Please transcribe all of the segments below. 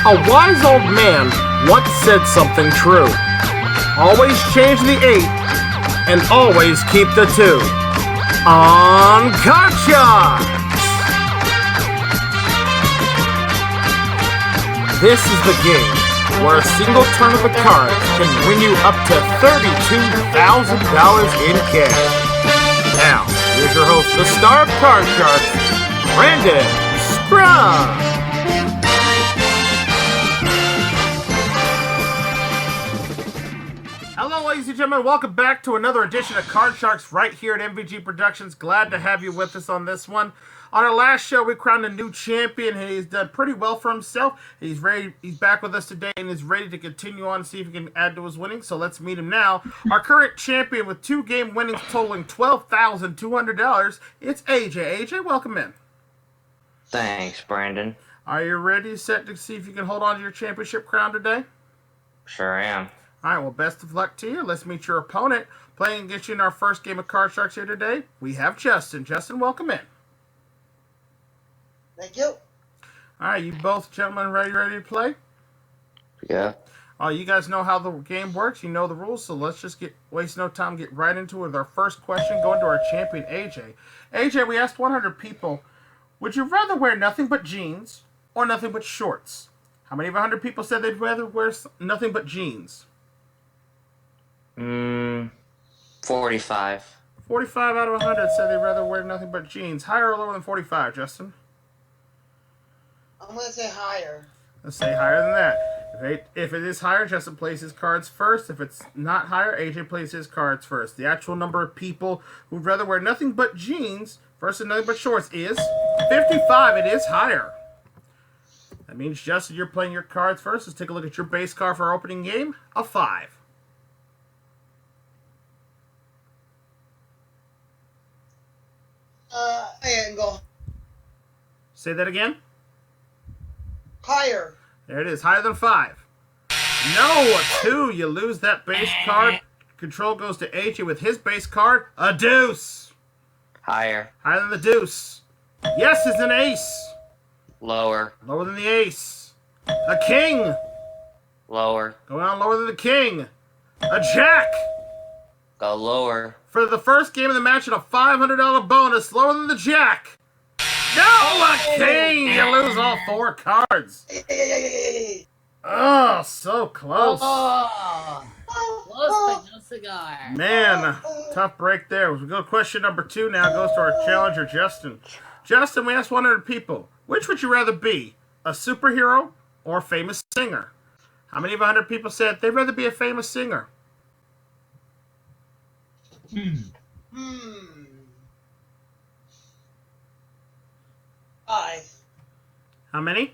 A wise old man once said something true. Always change the 8 and always keep the 2. On Card Sharks! This is the game where a single turn of the cards can win you up to $32,000 in cash. Now, here's your host, the star of Card Sharks, Brandon Scrum. Hello, ladies and gentlemen. Welcome back to another edition of Card Sharks right here at MVG Productions. Glad to have you with us on this one. On our last show, we crowned a new champion, and he's done pretty well for himself. He's ready. He's back with us today and is ready to continue on and see if he can add to his winnings. So let's meet him now. Our current champion with 2 game winnings totaling $12,200. It's AJ. AJ, welcome in. Thanks, Brandon. Are you ready, set to see if you can hold on to your championship crown today? Sure am. All right, well, best of luck to you. Let's meet your opponent. Playing against you in our first game of Card Sharks here today, we have Justin. Justin, welcome in. Thank you. All right, you both gentlemen ready to play? Yeah. You guys know how the game works. You know the rules, so let's just waste no time, get right into it with our first question, going to our champion, AJ. AJ, we asked 100 people, would you rather wear nothing but jeans or nothing but shorts? How many of 100 people said they'd rather wear nothing but jeans? 45. 45 out of 100 said they'd rather wear nothing but jeans. Higher or lower than 45, Justin? I'm going to say higher. Let's say higher than that. If it is higher, Justin plays his cards first. If it's not higher, AJ plays his cards first. The actual number of people who'd rather wear nothing but jeans versus nothing but shorts is 55. It is higher. That means, Justin, you're playing your cards first. Let's take a look at your base card for our opening game. A 5. And go Say that again. higher. There it is. Higher than 5. No, a 2. You lose that base card. Control goes to AJ with his base card. A deuce. Higher. Higher than the deuce. Yes, it's an ace. Lower. Lower than the ace. A king. Lower. Going on lower than the king. A jack. Go lower. For the first game of the match and a $500 bonus. Lower than the jack. No, a king. You lose all 4 cards. Oh, so close. Close but no cigar. Man, tough break there. We go to question number 2 now. Goes to our challenger, Justin. Justin, we asked 100 people. Which would you rather be? A superhero or a famous singer? How many of 100 people said they'd rather be a famous singer? 5. How many?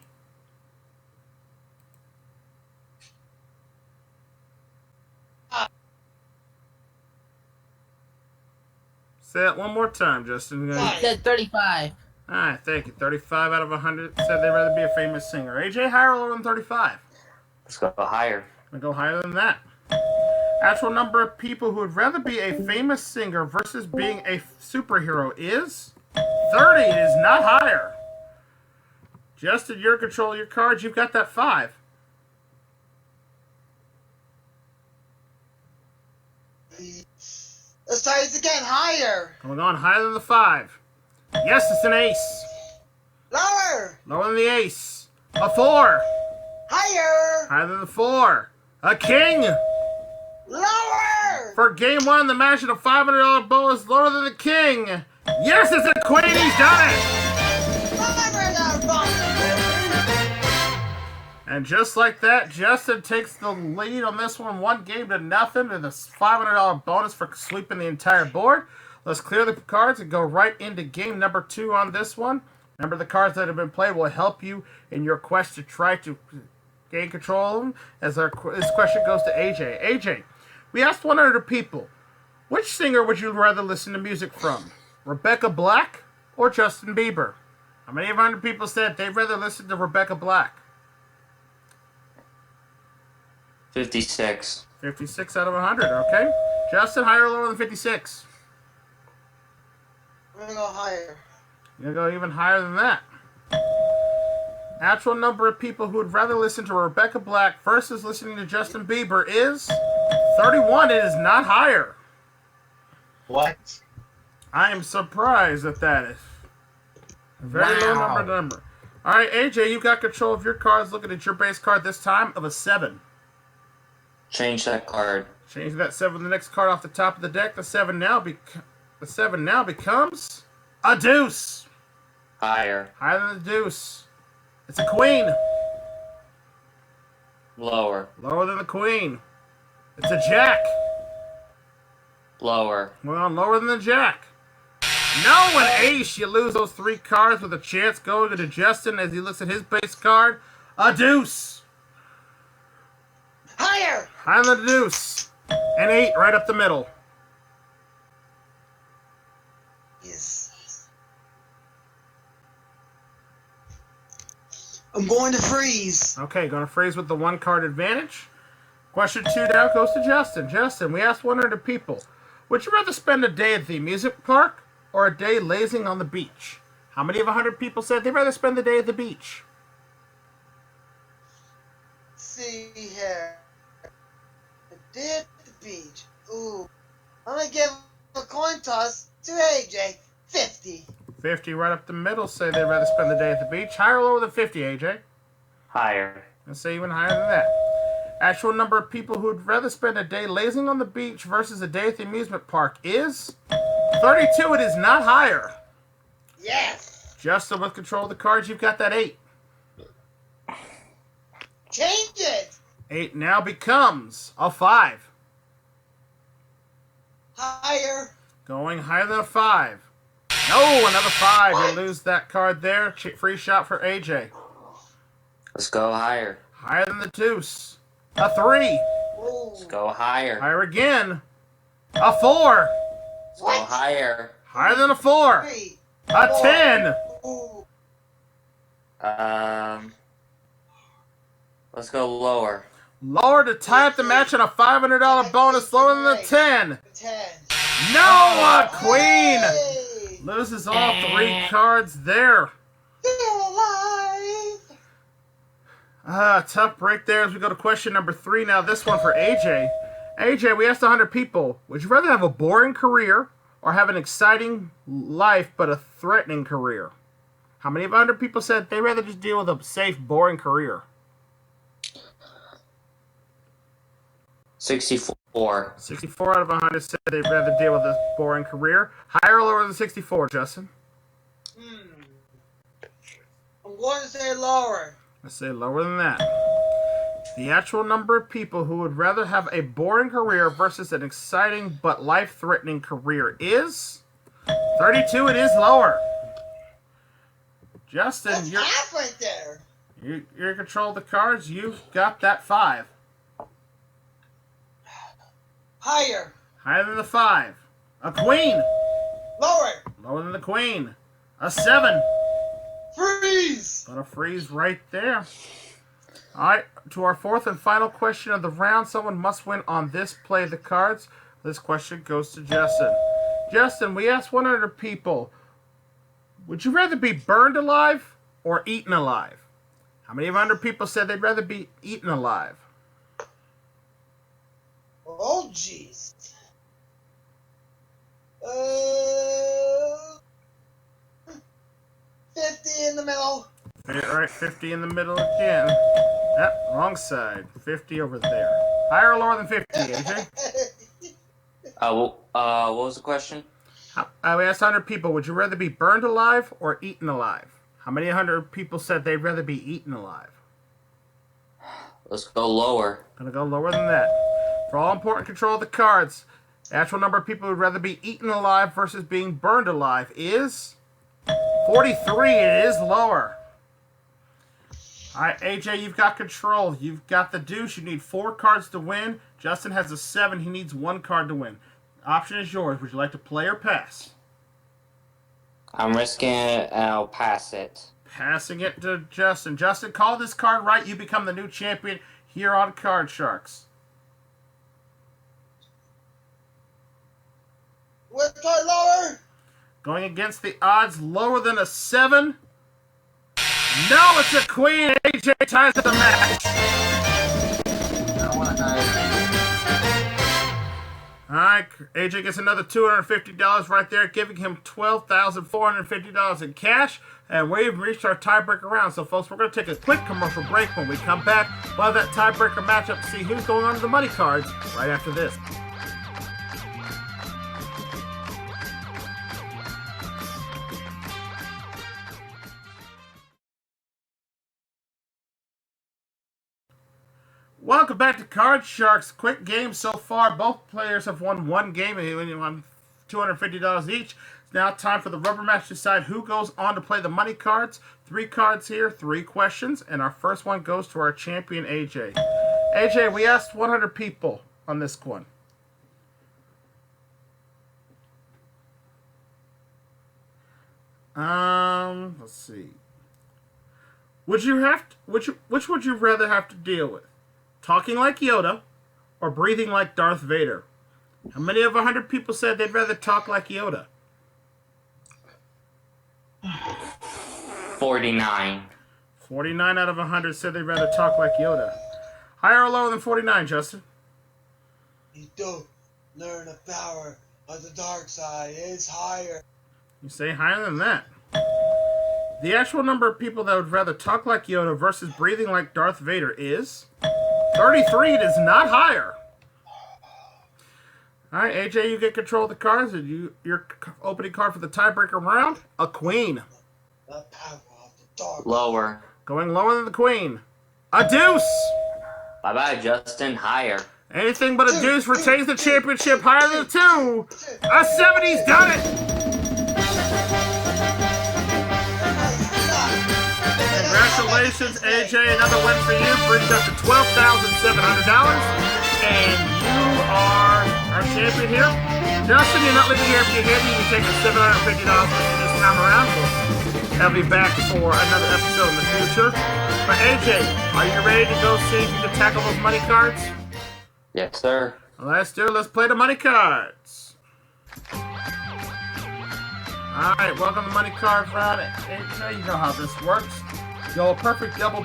5. Say that one more time, Justin. Five. He said 35. All right, thank you. 35 out of 100 said they'd rather be a famous singer. AJ, higher or lower than 35? Let's go higher. I'm going to go higher than that. Actual number of people who would rather be a famous singer versus being a superhero is 30. It is not higher. Justin, you're in control of your cards. You've got that 5. Let's try this again. Higher. Going on higher than the 5. Yes, it's an ace. Lower. Lower than the ace. A 4. Higher. Higher than the 4. A king. Lower. For game 1, the match and a $500 bonus lower than the king. Yes, it's a queen. He's done it. And just like that, Justin takes the lead on this one, 1 game to nothing, and a $500 bonus for sweeping the entire board. Let's clear the cards and go right into game number 2 on this one. Remember, the cards that have been played will help you in your quest to try to gain control of them. As this question goes to AJ. AJ, we asked 100 people, which singer would you rather listen to music from? Rebecca Black or Justin Bieber? How many of 100 people said they'd rather listen to Rebecca Black? 56. 56 out of 100, okay. Justin, higher or lower than 56? I'm going to go higher. You're going to go even higher than that. Actual number of people who would rather listen to Rebecca Black versus listening to Justin Bieber is 31. It is not higher. What? I am surprised at that. It's a very low number. All right, AJ, you got control of your cards. Looking at your base card this time of a 7. Change that card. Change that 7 to the next card off the top of the deck. The 7 now becomes a deuce. Higher. Higher than the deuce. It's a queen. Lower. Lower than the queen. It's a jack. Lower. Well, lower than the jack. No, an ace. You lose those 3 cards with a chance going to Justin as he looks at his base card. A deuce. Higher. Higher than the deuce. An 8 right up the middle. Yes. I'm going to freeze. Okay, going to freeze with the 1 card advantage. Question 2 now goes to Justin. Justin, we asked 100 people. Would you rather spend a day at the amusement park or a day lazing on the beach? How many of 100 people said they'd rather spend the day at the beach? See here. I did the beach. Ooh. I'm gonna give a coin toss to AJ. 50. 50 right up the middle say they'd rather spend the day at the beach. Higher or lower than 50, AJ? Higher. Let's say even higher than that. Actual number of people who would rather spend a day lazing on the beach versus a day at the amusement park is 32. It is not higher. Yes. Justin, with control of the cards, you've got that 8. Change it. 8 now becomes a 5. Higher. Going higher than a 5. No, another 5. What? You lose that card there. Free shot for AJ. Let's go higher. Higher than the deuce. A 3. Ooh. Let's go higher. Higher again. A 4. Let's go higher. Higher than a 4. 3. A 10. Ooh. Let's go lower. Lower to tie up the match on a $500 bonus. Lower than the 10. 10. No, a queen. Hey. Loses all 3 cards there. Still alive. Tough break there as we go to question number 3 now. This one for AJ. AJ, we asked 100 people, would you rather have a boring career or have an exciting life but a threatening career? How many of 100 people said they'd rather just deal with a safe, boring career? 64. 64 out of 100 said they'd rather deal with a boring career. Higher or lower than 64, Justin? I'm going to say lower. Let's say lower than that. The actual number of people who would rather have a boring career versus an exciting but life-threatening career is 32. It is lower. Justin, That's half right there. you're in control of the cards. You've got that 5. Higher. Higher than the 5. A queen. Lower. Lower than the queen. A 7. Freeze. Gonna freeze right there. All right, to our 4th and final question of the round. Someone must win on this play of the cards. This question goes to Justin. Justin, we asked 100 people, would you rather be burned alive or eaten alive? How many of 100 people said they'd rather be eaten alive? Oh, jeez. 50 in the middle. All right, 50 in the middle again. Wrong side. 50 over there. Higher or lower than 50, AJ? What was the question? We asked 100 people, would you rather be burned alive or eaten alive? How many 100 people said they'd rather be eaten alive? Let's go lower. Gonna go lower than that. For all important control of the cards, the actual number of people who'd rather be eaten alive versus being burned alive is 43. It is lower. All right, AJ, you've got control. You've got the deuce. You need 4 cards to win. Justin has a 7. He needs 1 card to win. Option is yours. Would you like to play or pass? I'm risking it and I'll pass it. Passing it to Justin. Justin, call this card right. You become the new champion here on Card Sharks. What card lower? Going against the odds, lower than a 7. No, it's a queen. AJ ties the match. I want higher. All right, AJ gets another $250 right there, giving him $12,450 in cash. And we've reached our tiebreaker round. So, folks, we're going to take a quick commercial break. When we come back, we'll have that tiebreaker matchup to see who's going on to the money cards right after this. Welcome back to Card Sharks. Quick game so far. Both players have won one game and won $250 each. It's now time for the rubber match to decide who goes on to play the money cards. 3 cards here, 3 questions, and our first one goes to our champion, AJ. AJ, we asked 100 people on this one. Let's see. Which would you rather have to deal with? Talking like Yoda or breathing like Darth Vader? How many of 100 people said they'd rather talk like Yoda? 49. 49 out of 100 said they'd rather talk like Yoda. Higher or lower than 49, Justin? You don't learn the power of the dark side. It's higher. You say higher than that. The actual number of people that would rather talk like Yoda versus breathing like Darth Vader is 33. It is not higher. All right, AJ, you get control of the cards. And your opening card for the tiebreaker round, a queen. The power of the dark. Lower. Going lower than the queen, a deuce. Bye-bye, Justin. Higher. Anything but a deuce retains the championship. Higher than a 2. A 70's done it. Congratulations, AJ. Another win for you. Brings up to $12,700. And you are our champion here. Justin, you're not leaving here if you're hitting. You can take the $750 with you this time around. I'll be back for another episode in the future. But AJ, are you ready to go see if you can tackle those money cards? Yes, sir. Let's do it. Let's play the money cards. Alright, welcome to Money Card round. AJ, you know how this works. Go a perfect double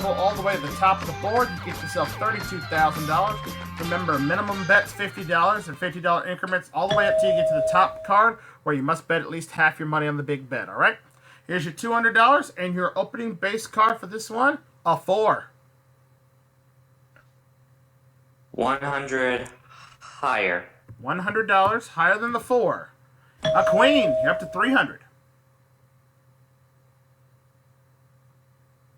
all the way to the top of the board. You get yourself $32,000. Remember, minimum bet's $50 and $50 increments all the way up till you get to the top card, where you must bet at least half your money on the big bet, alright? Here's your $200 and your opening base card for this one, a 4. 100 higher. $100 higher than the 4. A queen, you're up to 300.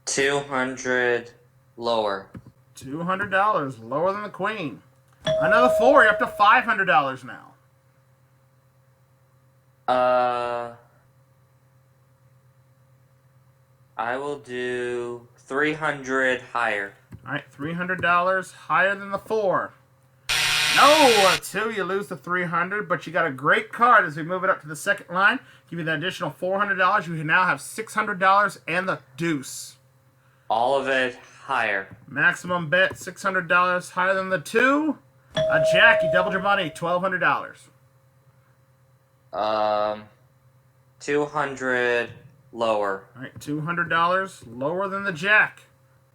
200 lower. $200 lower than the queen. Another 4, you're up to $500 now. I will do 300 higher. Alright, $300 higher than the 4. No, a 2, you lose the 300, but you got a great card as we move it up to the second line. Give you the additional $400. You now have $600 and the deuce. All of it higher. Maximum bet, $600 higher than the 2. A jack, you doubled your money, $1,200. 200 lower. Alright, $200 lower than the jack.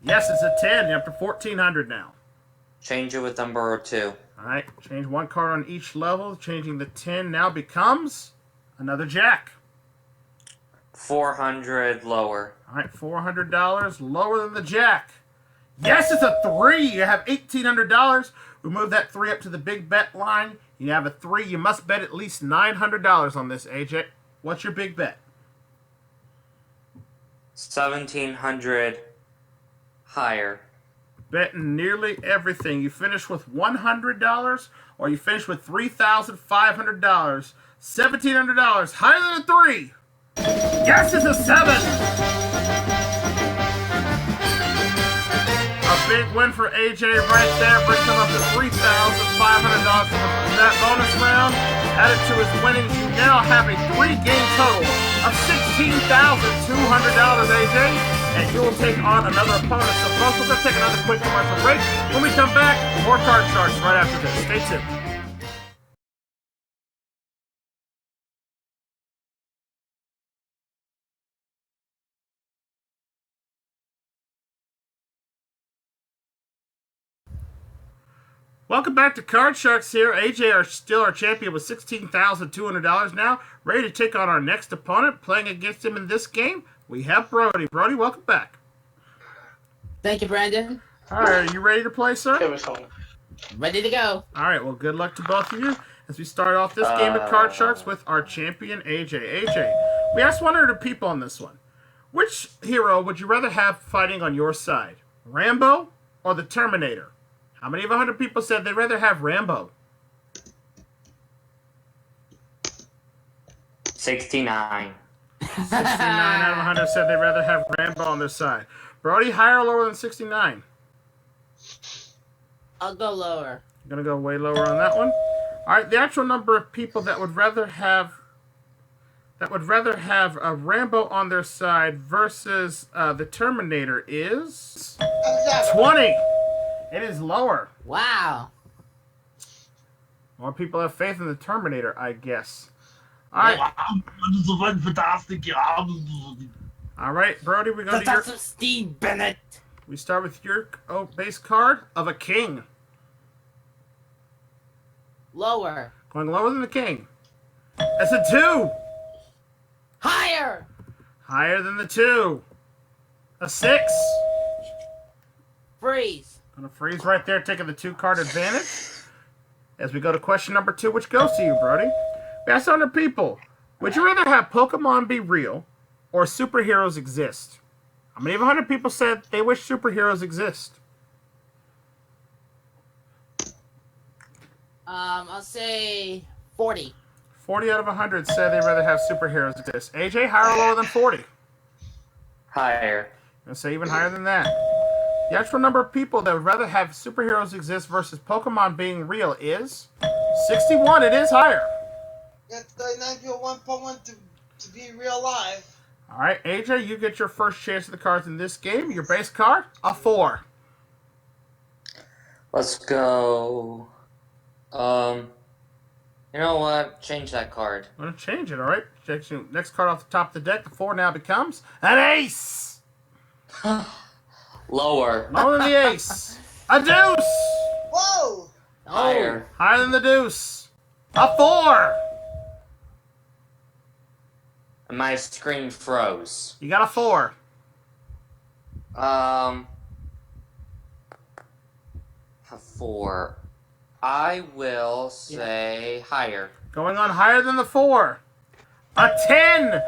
Yes, it's a 10, you're up to $1,400 now. Change it with number 2. Alright, change one card on each level. Changing the 10 now becomes another jack. 400 lower. Alright, $400 lower than the jack. Yes, it's a 3. You have $1,800. We move that 3 up to the big bet line. You have a 3. You must bet at least $900 on this, AJ. What's your big bet? 1,700 higher. Betting nearly everything. You finish with $100 or you finish with $3,500. $1,700 higher than a 3. Yes, it's a 7. A big win for AJ right there. Brings him up to $3,500 for that bonus round. Added to his winnings, you now have a 3-game total of $16,200, AJ. And you will take on another opponent. So folks, we're going to take another quick commercial break. When we come back, more Card Sharks right after this. Stay tuned. Welcome back to Card Sharks here. AJ are still our champion with $16,200 now. Ready to take on our next opponent. Playing against him in this game, we have Brody. Brody, welcome back. Thank you, Brandon. All right, are you ready to play, sir? Ready to go. All right, well, good luck to both of you as we start off this game of Card Sharks with our champion, AJ. AJ, we asked 100 people on this one. Which hero would you rather have fighting on your side, Rambo or the Terminator? How many of 100 people said they'd rather have Rambo? 69. 69 out of 100 said they'd rather have Rambo on their side. Brody, higher or lower than 69? I'll go lower. I'm going to go way lower on that one. All right, the actual number of people that would rather have a Rambo on their side versus the Terminator is 20. It is lower. Wow. More people have faith in the Terminator, I guess. All right. All right, Brody, we go to your... Steve Bennett. We start with your base card of a king. Lower. Going lower than the king. That's a 2. Higher. Higher than the 2. A 6. Freeze. Gonna freeze right there, taking the 2-card advantage. As we go to question number 2, which goes to you, Brody. We asked 100 people, would you rather have Pokemon be real or superheroes exist? How many of 100 people said they wish superheroes exist? I'll say 40. 40 out of 100 said they'd rather have superheroes exist. AJ, higher or lower than 40? Higher. I'm gonna say even higher than that. The actual number of people that would rather have superheroes exist versus Pokemon being real is 61. It is higher. Yeah, 39 people want Pokemon to be real life. All right, AJ, you get your first chance at the cards in this game. Your base card, a 4. Let's go. You know what? Change that card. I'm gonna change it. All right. Next card off the top of the deck. The 4 now becomes an ace. Lower. Lower than the ace. A deuce. Whoa! Higher. Higher than the deuce. A 4. My screen froze. You got a 4. A 4. I will say higher. Going on higher than the 4. A 10.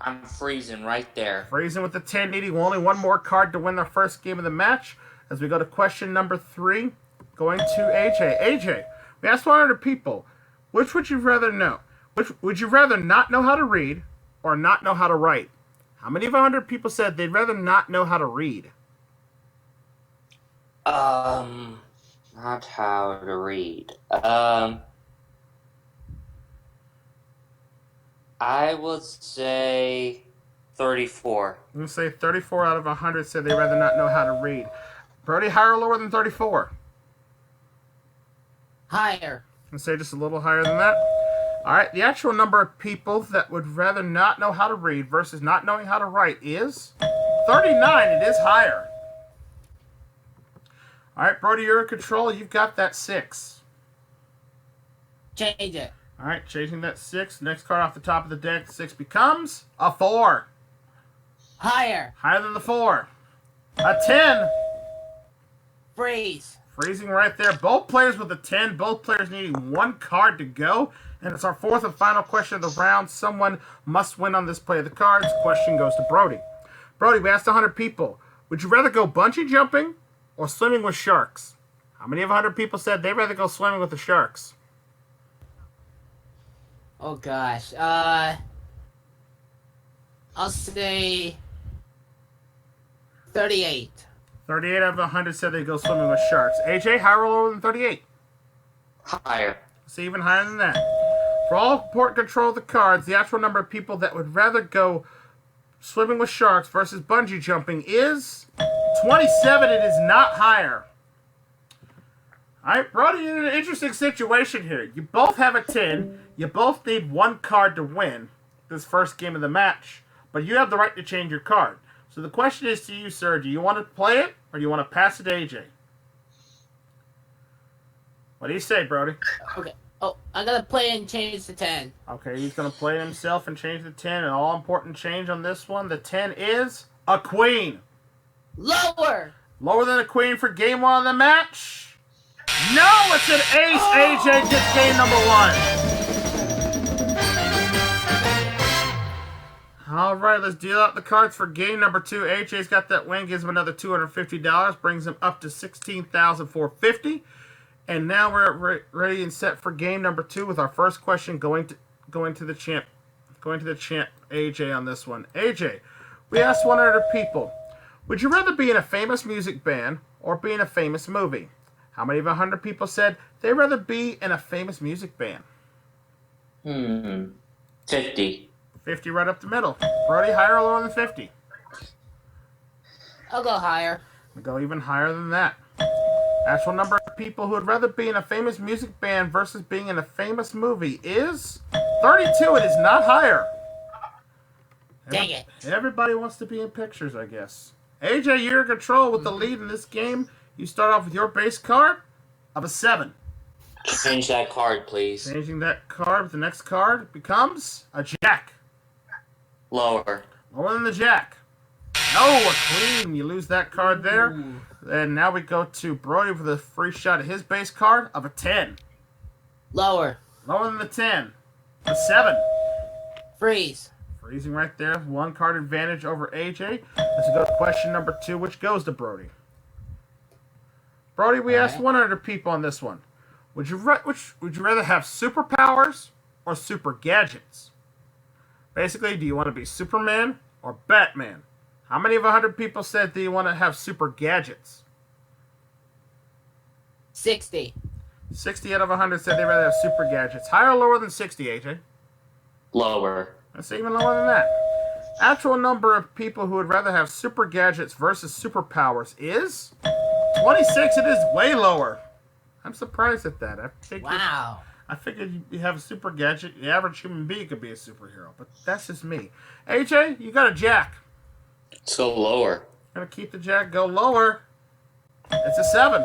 I'm freezing right there. Freezing with the 10, needing only one more card to win their first game of the match. As we go to question number 3, going to AJ. AJ, we asked 100 people, which would you rather know? Which would you rather not know how to read or not know how to write? How many of 100 people said they'd rather not know how to read? Not how to read. I would say 34. I'm going to say 34 out of 100 said they'd rather not know how to read. Brody, higher or lower than 34? Higher. I'm going to say just a little higher than that. All right, the actual number of people that would rather not know how to read versus not knowing how to write is 39. It is higher. All right, Brody, you're in control. You've got that 6. Change it. All right, changing that 6. Next card off the top of the deck, 6 becomes a 4. Higher. Higher than the 4. A 10. Freeze. Freezing right there. Both players with a 10. Both players needing one card to go. And it's our 4th and final question of the round. Someone must win on this play of the cards. Question goes to Brody. Brody, we asked 100 people. Would you rather go bungee jumping or swimming with sharks? How many of 100 people said they'd rather go swimming with the sharks? Oh gosh. I'll say 38. 38 out of 100 said they'd go swimming with sharks. AJ, higher or lower than 38? Higher. See, even higher than that. For all important control of the cards, the actual number of people that would rather go swimming with sharks versus bungee jumping is 27. It is not higher. All right, Brody, you're in an interesting situation here. You both have a 10. You both need one card to win this first game of the match, but you have the right to change your card. So the question is to you, sir, do you want to play it or do you want to pass it to AJ? What do you say, Brody? Okay. Oh, I'm gonna play and change to 10. Okay, he's going to play himself and change the 10. An all-important change on this one. The 10 is a queen. Lower! Lower than a queen for game 1 of the match. No, it's an ace. AJ gets game number 1. All right, let's deal out the cards for game number 2. AJ's got that win, gives him another $250, brings him up to $16,450. And now we're ready and set for game number 2 with our first question going to the champ AJ on this one. AJ, we asked 100 people, would you rather be in a famous music band or be in a famous movie? How many of 100 people said they'd rather be in a famous music band? 50. 50 right up the middle. Brody, higher or lower than 50? I'll go higher. We go even higher than that. Actual number of people who would rather be in a famous music band versus being in a famous movie is 32. It is not higher. Dang it. Everybody wants to be in pictures, I guess. AJ, you're in control with the lead in this game. You start off with your base card of a 7. Change that card, please. Changing that card, the next card becomes a jack. Lower. Lower than the jack. No, a queen. You lose that card there. Ooh. And now we go to Brody for the free shot at his base card of a 10. Lower. Lower than the 10. A 7. Freeze. Freezing right there. 1 card advantage over AJ. Let's go to question number 2, which goes to Brody. Brody, we asked 100 people on this one. Would you rather have superpowers or super gadgets? Basically, do you want to be Superman or Batman? How many of 100 people said do you want to have super gadgets? 60. 60 out of 100 said they'd rather have super gadgets. Higher or lower than 60, AJ? Lower. That's even lower than that. Actual number of people who would rather have super gadgets versus superpowers is 26. It is way lower. I'm surprised at that. Wow. I figured you have a super gadget. The average human being could be a superhero, but that's just me. AJ, you got a jack. Let's go lower. Gonna keep the jack, go lower. It's a 7.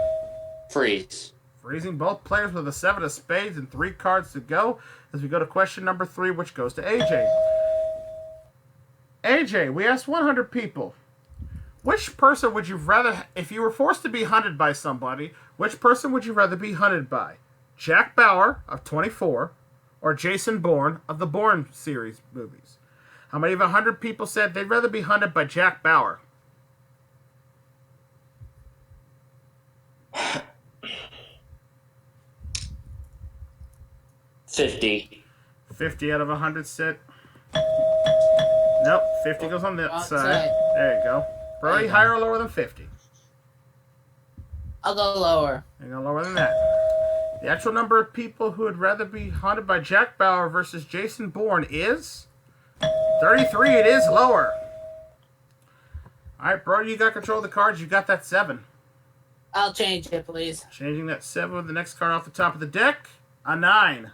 Freeze. Freezing both players with a 7 of spades and 3 cards to go as we go to question number 3, which goes to AJ. AJ, we asked 100 people, which person would you rather, if you were forced to be hunted by somebody, which person would you rather be hunted by? Jack Bauer of 24 or Jason Bourne of the Bourne series movies? How many of 100 people said they'd rather be hunted by Jack Bauer? 50. 50 out of 100 said. Nope, 50 goes on that side. There you go. Brody, higher or lower than 50? I'll go lower. You go lower than that. The actual number of people who would rather be haunted by Jack Bauer versus Jason Bourne is 33. It is lower. All right, Brody, you got control of the cards. You got that 7. I'll change it, please. Changing that 7 with the next card off the top of the deck. A 9.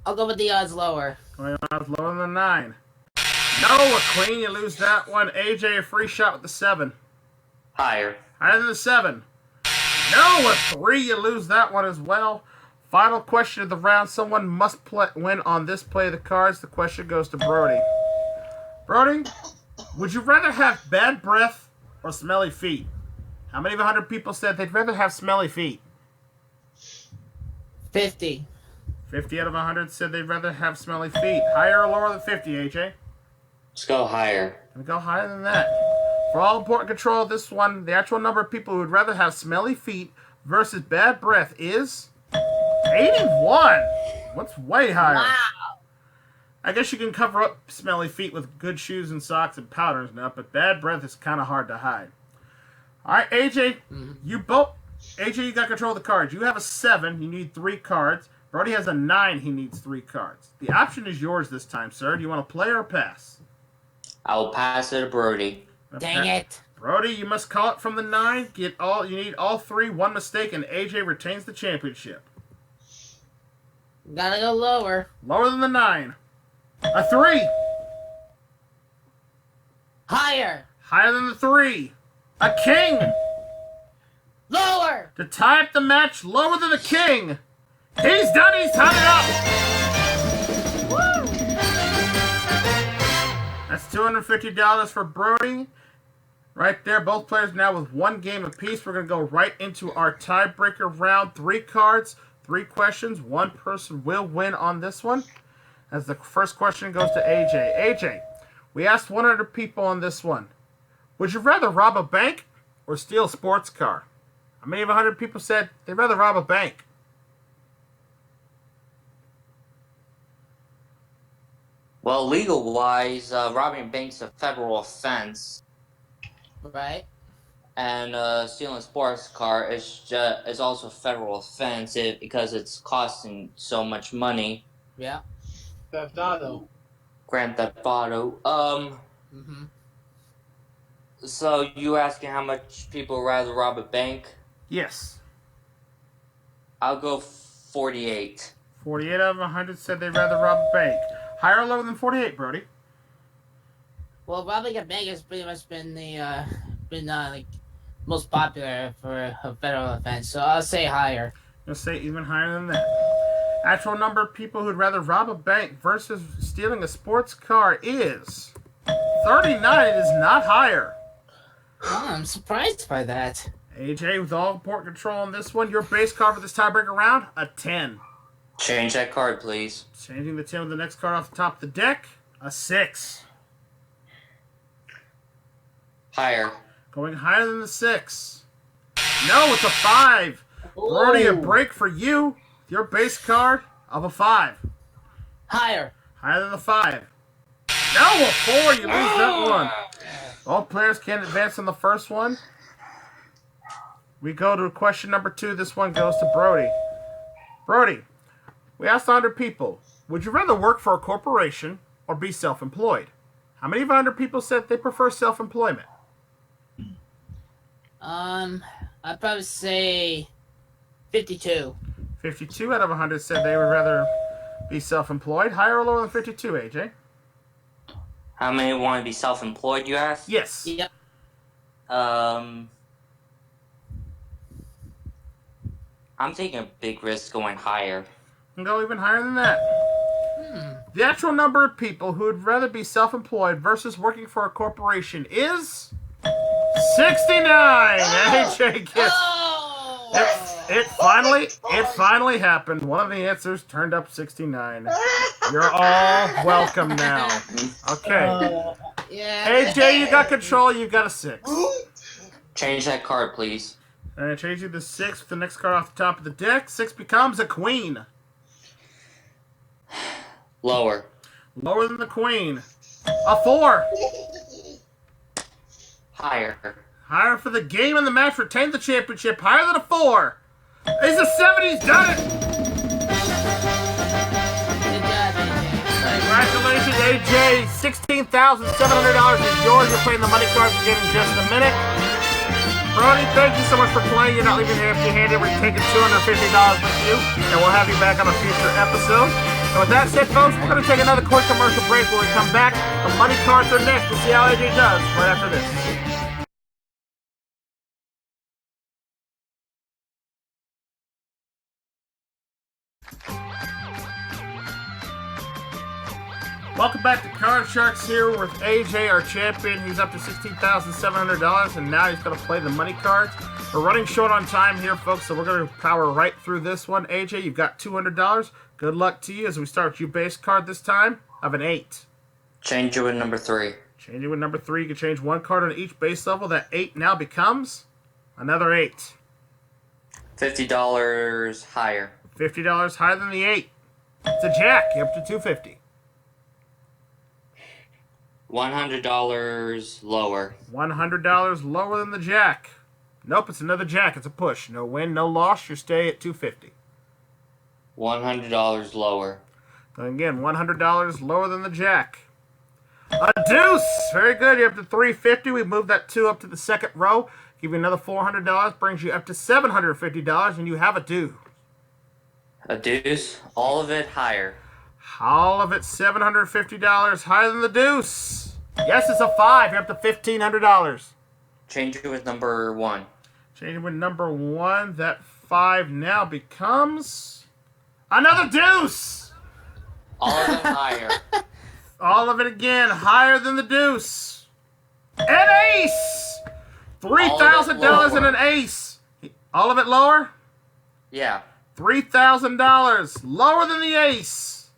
I'll go with the odds lower. Going on lower than a 9. No, a queen. You lose that one. AJ, a free shot with the 7. Higher. Higher than the 7. No, a 3. You lose that one as well. Final question of the round. Someone must win on this play of the cards. The question goes to Brody. Brody, would you rather have bad breath or smelly feet? How many of 100 people said they'd rather have smelly feet? 50. 50 out of 100 said they'd rather have smelly feet. Higher or lower than 50, AJ? Let's go higher. And go higher than that. For all important control of this one, the actual number of people who would rather have smelly feet versus bad breath is 81. What's way higher? Wow. I guess you can cover up smelly feet with good shoes and socks and powder and stuff, but bad breath is kind of hard to hide. All right, AJ, you got control of the cards. You have a 7. You need 3 cards. Brody has a 9. He needs 3 cards. The option is yours this time, sir. Do you want to play or pass? I'll pass it to Brody. Dang it. Brody, you must call it from the 9. You need all 3. 1 mistake, and AJ retains the championship. Gotta go lower. Lower than the 9. A 3. Higher. Higher than the 3. A king. Lower. To tie up the match lower than the king. He's done. He's tied it up. Woo! That's $250 for Brody. Right there, both players now with one game apiece. We're going to go right into our tiebreaker round. 3 cards, 3 questions. One person will win on this one. As the first question goes to AJ. AJ, we asked 100 people on this one. Would you rather rob a bank or steal a sports car? How many of 100 people said they'd rather rob a bank? Well, legal-wise, robbing banks a federal offense, Right? and stealing a sports car is also a federal offense because it's costing so much money. Yeah. Theft Auto. Grand Theft Auto. Mm-hmm. So you asking how much people would rather rob a bank? Yes. I'll go 48. 48 out of 100 said they'd rather rob a bank. Higher or lower than 48, Brody? Well, robbing a bank has pretty much been the like most popular for a federal offense, so I'll say higher. You'll say even higher than that. Actual number of people who'd rather rob a bank versus stealing a sports car is 39. It is not higher. Oh, I'm surprised by that. AJ, with all port control on this one, your base card for this tiebreaker round, a 10. Change that card, please. Changing the 10 with the next card off the top of the deck, a 6. Higher. Going higher than the 6. No, it's a 5. Brody, a break for you. Your base card of a 5. Higher. Higher than the 5. No, a 4. You lose that one. All players can advance on the first one. We go to question number 2. This one goes to Brody. Brody, we asked 100 people, would you rather work for a corporation or be self-employed? How many of 100 people said they prefer self-employment? I'd probably say 52. 52 out of 100 said they would rather be self-employed. Higher or lower than 52, AJ? How many want to be self-employed, you asked? Yes. Yep. I'm taking a big risk going higher. And go even higher than that. The actual number of people who would rather be self-employed versus working for a corporation is 69. AJ gets it finally happened. One of the answers turned up 69. You're all welcome now. Okay. Yeah. AJ, you got control. You got a 6. Change that card, please. And I change you to 6 with the next card off the top of the deck. 6 becomes a queen. Lower. Lower than the queen. A 4. Higher. Higher for the game and the match. Retain the championship. Higher than a 4. He's a 7. He's done it. Good job, AJ. Congratulations, AJ. $16,700 is yours. You're playing the money cards again in just a minute. Brody, thank you so much for playing. You're not leaving here empty-handed. We're taking $250 with you, and we'll have you back on a future episode. And with that said, folks, we're going to take another quick commercial break. When we come back, the money cards are next to see how AJ does right after this. Welcome back to Card Sharks here with AJ, our champion. He's up to $16,700, and now he's going to play the money cards. We're running short on time here, folks, so we're going to power right through this one. AJ, you've got $200. Good luck to you as we start with your base card this time of an 8. Change it with number 3. Change it with number 3. You can change one card on each base level. That 8 now becomes another 8. $50 higher. $50 higher than the 8. It's a jack. You're up to $250. $100 lower. $100 lower than the jack. Nope, it's another jack. It's a push. No win, no loss. You stay at $250. $100 lower. Then again, $100 lower than the jack. A deuce! Very good. You're up to $350. We moved that 2 up to the second row. Give you another $400. Brings you up to $750. And you have a deuce. A deuce. All of it higher. All of it $750 higher than the deuce. Yes, it's a 5. You're up to $1,500. Change it with number 1. Changing with number 1. That 5 now becomes another deuce. All of them higher. All of it again, higher than the deuce. An ace! $3,000 and an ace. All of it lower? Yeah. $3,000. Lower than the ace.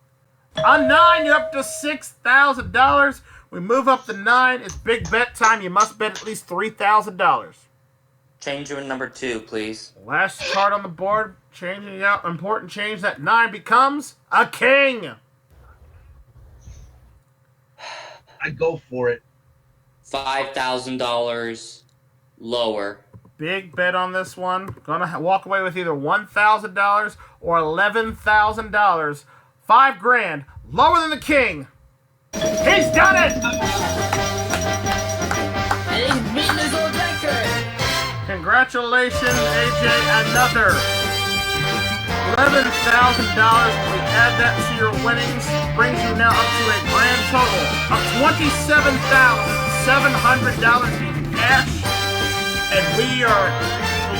A 9, you're up to $6,000. We move up to 9. It's big bet time. You must bet at least $3,000. Change with number 2, please. Last card on the board. Changing out. Important change. That 9 becomes a king. I'd go for it. $5,000 lower. Big bet on this one. Gonna walk away with either $1,000 or $11,000. $5,000 lower than the king. He's done it! And he's beating his old record. Congratulations, AJ. Another $11,000. We add that to your winnings. Brings you now up to a grand total of $27,700 in cash. And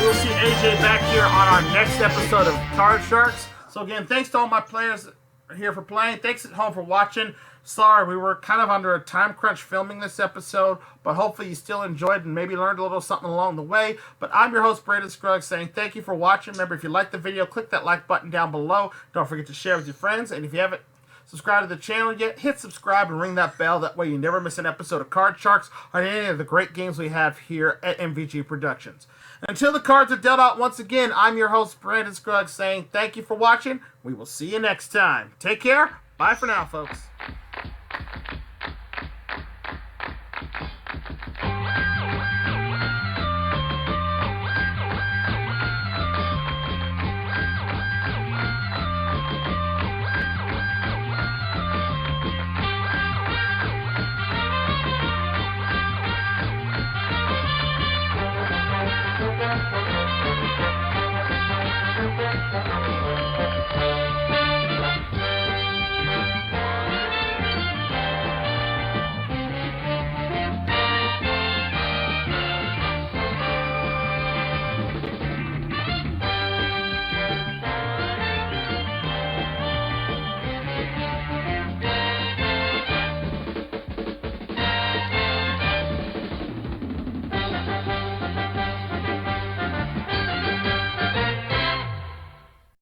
we'll see AJ back here on our next episode of Card Sharks. So again, thanks to all my players here for playing. Thanks at home for watching. Sorry, we were kind of under a time crunch filming this episode, but hopefully you still enjoyed and maybe learned a little something along the way. But I'm your host, Braden Scruggs, saying thank you for watching. Remember, if you liked the video, click that like button down below. Don't forget to share with your friends. And if you haven't subscribed to the channel yet, hit subscribe and ring that bell. That way you never miss an episode of Card Sharks or any of the great games we have here at MVG Productions. Until the cards are dealt out once again, I'm your host, Brandon Scruggs, saying thank you for watching. We will see you next time. Take care. Bye for now, folks.